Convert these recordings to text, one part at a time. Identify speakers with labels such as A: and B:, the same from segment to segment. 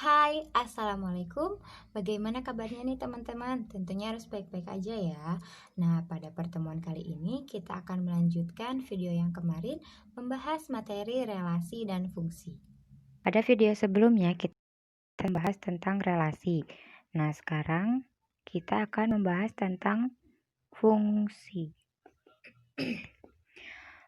A: Hai, Assalamualaikum. Bagaimana kabarnya nih teman-teman? Tentunya harus baik-baik aja ya. Nah, pada pertemuan kali ini kita akan melanjutkan video yang kemarin membahas materi relasi dan fungsi. Pada video sebelumnya kita membahas tentang relasi. Nah, sekarang kita akan membahas tentang fungsi.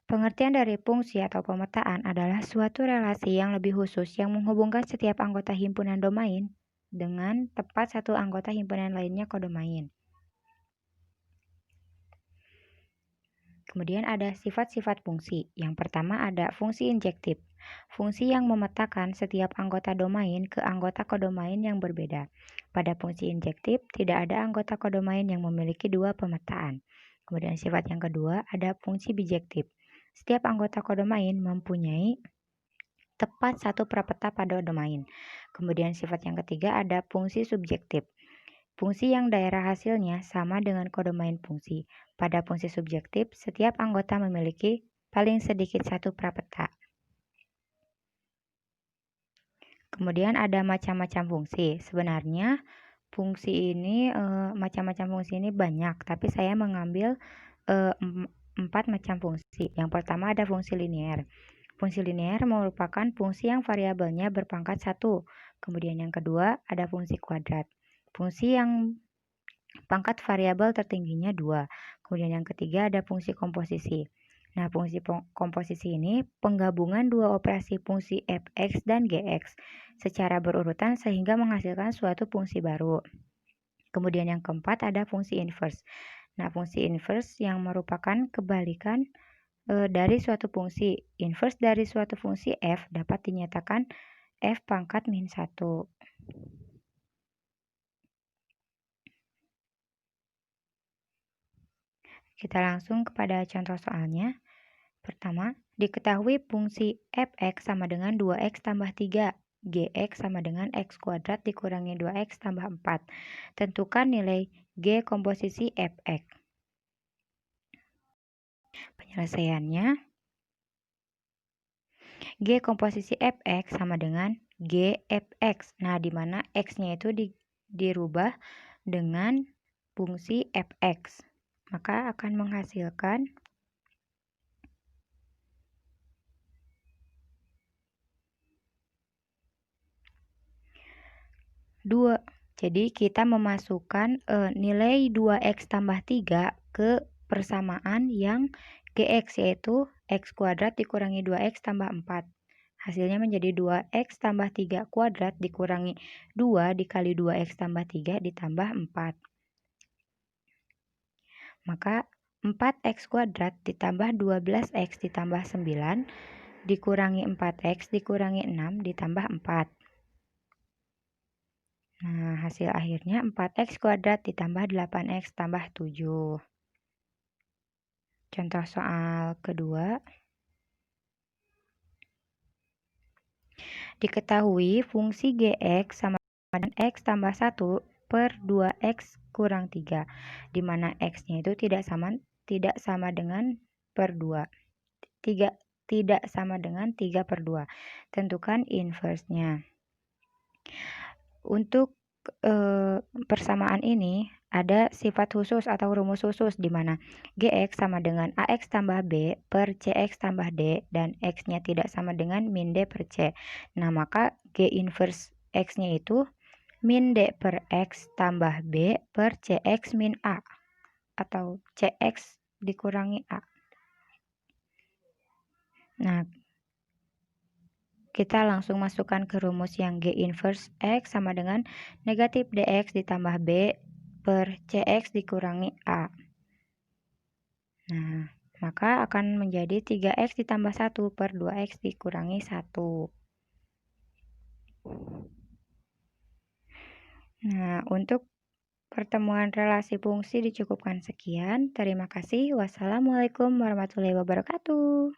A: Pengertian dari fungsi atau pemetaan adalah suatu relasi yang lebih khusus yang menghubungkan setiap anggota himpunan domain dengan tepat satu anggota himpunan lainnya kodomain. Kemudian ada sifat-sifat fungsi. Yang pertama ada fungsi injektif. Fungsi yang memetakan setiap anggota domain ke anggota kodomain yang berbeda. Pada fungsi injektif, tidak ada anggota kodomain yang memiliki dua pemetaan. Kemudian sifat yang kedua ada fungsi bijektif. Setiap anggota kodomain mempunyai tepat satu prapeta pada domain. Kemudian sifat yang ketiga ada fungsi subjektif. Fungsi yang daerah hasilnya sama dengan kodomain fungsi. Pada fungsi subjektif, setiap anggota memiliki paling sedikit satu prapeta. Kemudian ada macam-macam fungsi. Sebenarnya macam-macam fungsi ini banyak, tapi saya mengambil 4 macam fungsi. Yang pertama ada fungsi linear. Fungsi linear merupakan fungsi yang variabelnya berpangkat 1. Kemudian yang kedua ada fungsi kuadrat. Fungsi yang pangkat variabel tertingginya 2. Kemudian yang ketiga ada fungsi komposisi. Nah, fungsi komposisi ini penggabungan dua operasi fungsi fx dan gx secara berurutan sehingga menghasilkan suatu fungsi baru. Kemudian yang keempat ada fungsi inverse. Nah, fungsi inverse yang merupakan kebalikan dari suatu fungsi. Inverse dari suatu fungsi f dapat dinyatakan f pangkat min 1. Kita langsung kepada contoh soalnya. Pertama, diketahui fungsi fx sama dengan 2x tambah 3. Gx sama dengan x kuadrat dikurangi 2x tambah 4. Tentukan nilai g komposisi fx. Penyelesaiannya, g komposisi fx sama dengan g fx. Nah, di mana x-nya itu dirubah dengan fungsi fx. Maka akan menghasilkan 2. Jadi kita memasukkan nilai 2x tambah 3 ke persamaan yang gx, yaitu x kuadrat dikurangi 2x tambah 4. Hasilnya menjadi 2x tambah 3 kuadrat dikurangi 2 dikali 2x tambah 3 ditambah 4. Maka 4x kuadrat ditambah 12x ditambah 9 dikurangi 4x dikurangi 6 ditambah 4. Nah, hasil akhirnya 4x kuadrat ditambah 8x tambah 7. Contoh soal kedua. Diketahui fungsi gx sama dengan x tambah 1 per 2x kurang 3, di mana x-nya itu tidak sama dengan per 2. Tidak sama dengan 3 per 2. Tentukan inverse-nya. Untuk persamaan ini ada sifat khusus atau rumus khusus di mana gx sama dengan ax tambah b per cx tambah d dan x-nya tidak sama dengan min d per c. Nah, maka g inverse x-nya itu min d per x tambah b per cx min a atau cx dikurangi a. Nah, kita langsung masukkan ke rumus yang G inverse X sama dengan negatif DX ditambah B per CX dikurangi A. Nah, maka akan menjadi 3X ditambah 1 per 2X dikurangi 1. Nah, untuk pertemuan relasi fungsi dicukupkan sekian. Terima kasih. Wassalamualaikum warahmatullahi wabarakatuh.